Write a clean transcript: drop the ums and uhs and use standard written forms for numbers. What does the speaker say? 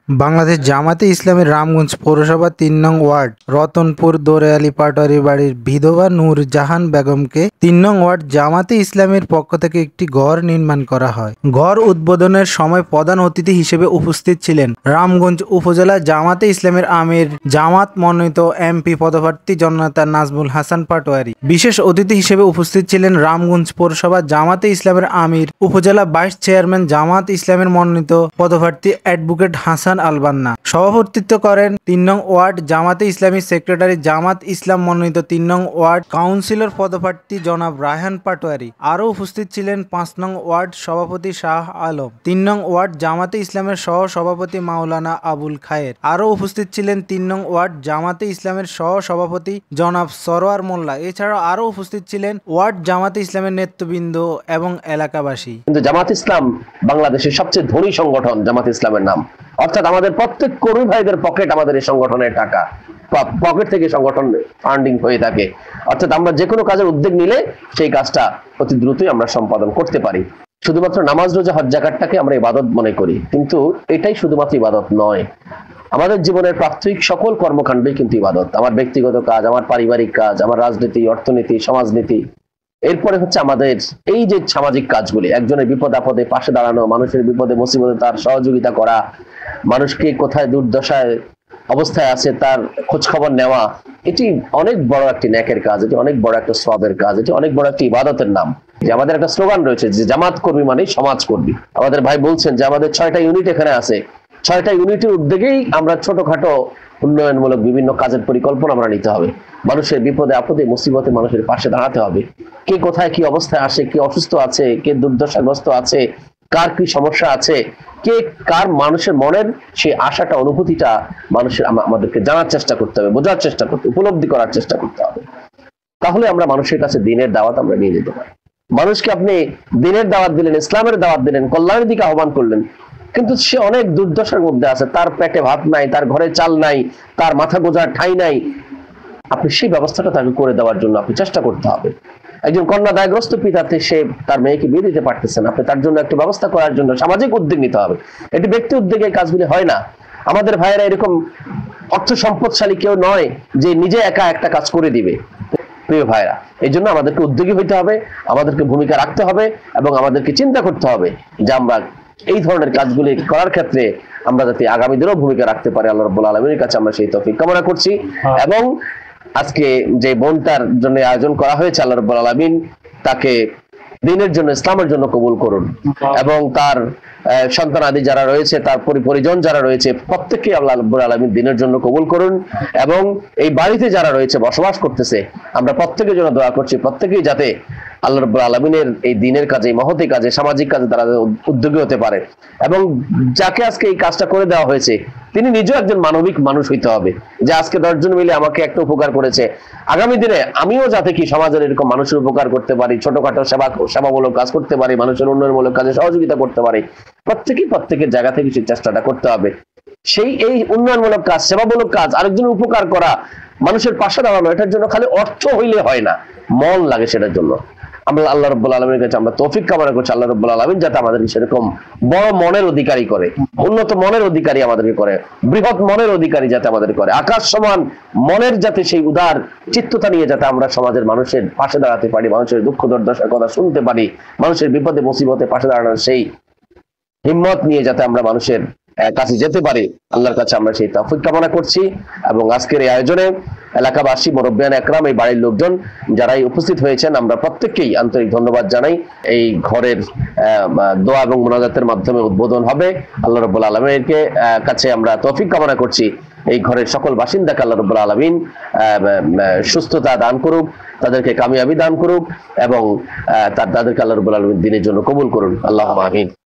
বাংলাদেশ জামাতে ইসলামীর রামগঞ্জ পৌরসভা ৩ নং ওয়ার্ড রতনপুর দোরেয়ালী পাটোয়ারি বাড়ির বিধবা নূর জাহান বেগমকে ৩ নং ওয়ার্ড জামাতে ইসলামীর পক্ষ থেকে একটি ঘর নির্মাণ করা হয়। ঘর উদ্বোধনের সময় প্রধান অতিথি হিসেবে উপস্থিত ছিলেন রামগঞ্জ উপজেলা জামাতে ইসলামীর আমির, জামাত মনোনীত এমপি পদপ্রার্থী জননেতা নাজমুল হাসান পাটোয়ারি। বিশেষ অতিথি হিসেবে উপস্থিত ছিলেন রামগঞ্জ পৌরসভা জামাতে ইসলামের আমির, উপজেলা ভাইস চেয়ারম্যান জামাত ইসলামের মনোনীত পদপ্রার্থী অ্যাডভোকেট হাসান আলবান্না। সভাপতিত্ব করেন ৩ নং ওয়ার্ড জামাতে ইসলামী সেক্রেটারি জামাত ইসলাম মনোনীত ৩ নং ওয়ার্ড কাউন্সিলর পদপ্রার্থী জনাব রায়হান পাটোয়ারি। আরও উপস্থিত ছিলেন ৫ নং ওয়ার্ড সভাপতি শাহ আলম, ৩ নং ওয়ার্ড জামাতে ইসলামের সহ সভাপতি মাওলানা আবুল খায়ের। আরও উপস্থিত ছিলেন ৩ নং ওয়ার্ড জামাতে ইসলামের সহ সভাপতি জনাব সরোয়ার মোল্লা। এছাড়াও আরও উপস্থিত ছিলেন ওয়ার্ড জামাতে ইসলামের নেতৃবৃন্দ এবং এলাকাবাসী। কিন্তু জামাত ইসলাম বাংলাদেশের সবচেয়ে ধনী সংগঠন জামাত ইসলামের নাম, অর্থাৎ আমাদের প্রত্যেক কর্মী ভাইদের পকেট আমাদের এই সংগঠনের টাকা, পকেট থেকে সংগঠন ফান্ডিং হয়ে থাকে। অর্থাৎ আমরা যে কোনো কাজের উদ্যোগ নিলে সেই কাজটা অতি দ্রুতই আমরা সম্পাদন করতে পারি। শুধুমাত্র নামাজ, রোজা, হজ, যাকাতটাকে আমরা ইবাদত মনে করি, কিন্তু এটাই শুধুমাত্র ইবাদত নয়। আমাদের জীবনের প্রাত্যহিক সকল কর্মকাণ্ডই কিন্তু ইবাদত। আমার ব্যক্তিগত কাজ, আমার পারিবারিক কাজ, আমার রাজনীতি, অর্থনীতি, সমাজনীতি, এরপরে হচ্ছে আমাদের এই যে সামাজিক কাজগুলি, একজনের বিপদ আপদে পাশে দাঁড়ানো, মানুষের বিপদে মুসিবতে তার সহযোগিতা করা, মানুষকে কোথায় দুর্দশায় অবস্থায় আছে তার খোঁজ খবর নেওয়া, এটি অনেক বড় একটি ন্যাকের কাজ, এটি অনেক বড় একটা সওয়াবের কাজ, এটি অনেক বড় একটি ইবাদতের নাম। যে আমাদের একটা স্লোগান রয়েছে যে জামাত কর্মী মানে সমাজ কর্মী। আমাদের ভাই বলছেন যে আমাদের ৬টা ইউনিট এখানে আছে, ৬টা ইউনিটের উদ্যোগেই আমরা ছোটখাটো উন্নয়নমূলক বিভিন্ন কাজের পরিকল্পনা আমরা নিতে হবে। মানুষের বিপদে আপদে মুসিবতে মানুষের পাশে দাঁড়াতে হবে। কে কোথায় কি অবস্থায় আসে, কে অসুস্থ আছে, কে দুর্দশাগ্রস্ত আছে, কার কি সমস্যা আছে, কে কার মানুষের মনের সেই আশাটা, অনুভূতিটা মানুষের আমাদেরকে জানার চেষ্টা করতে হবে, বোঝার চেষ্টা করতে, উপলব্ধি করার চেষ্টা করতে হবে। তাহলে আমরা মানুষের কাছে দিনের দাওয়াত আমরা নিয়ে যেতে পারি। মানুষকে আপনি দিনের দাওয়াত দিলেন, ইসলামের দাওয়াত দিলেন, কল্যাণের দিকে আহ্বান করলেন, কিন্তু সে অনেক দুর্দশার মধ্যে আছে, তার পেটে ভাত নাই, তার ঘরে চাল নাই, তার মাথা গোজার ঠাঁই নাই। আপনি সেই ব্যবস্থাটা তাকে করে দেওয়ার জন্য আপনি চেষ্টা করতে হবে। একজন কন্যা দায়গ্রস্ত পিতাতে সে তার মেয়েকে বিয়ে দিতে পারতেছেন, আপনি তার জন্য একটা ব্যবস্থা করার জন্য সামাজিক উদ্যোগ নিতে হবে। এটি ব্যক্তি উদ্যোগে কাজগুলি হয় না। আমাদের ভাইয়েরা এরকম অর্থ সম্পদশালী কেউ নয় যে নিজে একা একটা কাজ করে দিবে। প্রিয় ভাইরা, এই জন্য আমাদেরকে উদ্যোগী হইতে হবে, আমাদেরকে ভূমিকা রাখতে হবে এবং আমাদেরকে চিন্তা করতে হবে যে আমরা এই ধরনের কাজগুলি করার ক্ষেত্রে আমরা যাতে আগামী দিনেও ভূমিকা রাখতে পারি। আল্লাহ রাব্বুল আলামিনের কাছে আমরা সেই তৌফিক কামনা করছি। এবং আজকে যে বোনটার জন্য আয়োজন করা হয়েছে, আল্লাহ রাব্বুল আলামিন তাকে দিনের জন্য, ইসলামের জন্য কবুল করুন এবং তার সন্তান আদি যারা রয়েছে, তার পরিজন যারা রয়েছে, প্রত্যেককে আল্লাহ রাব্বুল আলামিন দিনের জন্য কবুল করুন। এবং এই বাড়িতে যারা রয়েছে, বসবাস করতেছে, আমরা প্রত্যেকের জন্য দোয়া করছি প্রত্যেকেই যাতে আল্লাহ রাব্বুল আলামিনের এই দিনের কাজে, মহতি কাজে, সামাজিক কাজে তারা উদ্যোগী হতে পারে। এবং যাকে আজকে এই কাজটা করে দেওয়া হয়েছে তিনি নিজেও একজন মানবিক মানুষ হইতে হবে, যে আজকে 10 জন মিলে আমাকে একটা উপকার করেছে, আগামী দিনে আমিও যাতে কি সমাজের এরকম মানুষের উপকার করতে পারি, ছোটখাটো সেবামূলক কাজ করতে পারি, মানুষের উন্নয়নমূলক কাজে সহযোগিতা করতে পারি। প্রত্যেকের জায়গা থেকে সেই চেষ্টাটা করতে হবে। এই উন্নয়নমূলক কাজ, সেবামূলক কাজ, আরেকজনের উপকার করা, মানুষের পাশে দাঁড়ানো, এটার জন্য খালি অর্থ হইলে হয় না, মন লাগে সেটার জন্য। আমরা আল্লাহ রাব্বুল আলামিনের কাছে আমরা তৌফিক কামনা করছি, আল্লাহ রাব্বুল আলামিন যাতে আমাদের সেরকম বড় মনের অধিকারী করে, উন্নত মনের অধিকারী আমাদেরকে করে, বৃহৎ মনের অধিকারী যাতে আমাদের করে, আকাশ সমান মনের যাতে সেই উদার চিত্ততা নিয়ে যাতে আমরা সমাজের মানুষের পাশে দাঁড়াতে পারি, মানুষের দুঃখ দুর্দশার কথা শুনতে পারি, মানুষের বিপদে মুসিবতে পাশে দাঁড়ানোর সেই হিম্মত নিয়ে যাতে আমরা মানুষের কাছে যেতে পারি, আল্লাহর কাছে আমরা সেই তৌফিক কামনা করছি। এবং আজকের এই আয়োজনে এলাকাবাসী, মুরব্বিয়ান একরাম, এই বাড়ির লোকজন যারাই উপস্থিত হয়েছেন, আমরা প্রত্যেককেই আন্তরিক ধন্যবাদ জানাই। এই ঘরের দোয়া এবং মুনাজাতের মাধ্যমে উদ্বোধন হবে। আল্লাহ রাব্বুল আলামিনের কাছে আমরা তৌফিক কামনা করছি এই ঘরের সকল বাসিন্দাকে আল্লাহ রাব্বুল আলামিন সুস্থতা দান করুক, তাদেরকে কামিয়াবি দান করুক এবং তাদেরকে আল্লাহ রাব্বুল আলামিন দিনের জন্য কবুল করুন। আল্লাহুম্মা আমিন।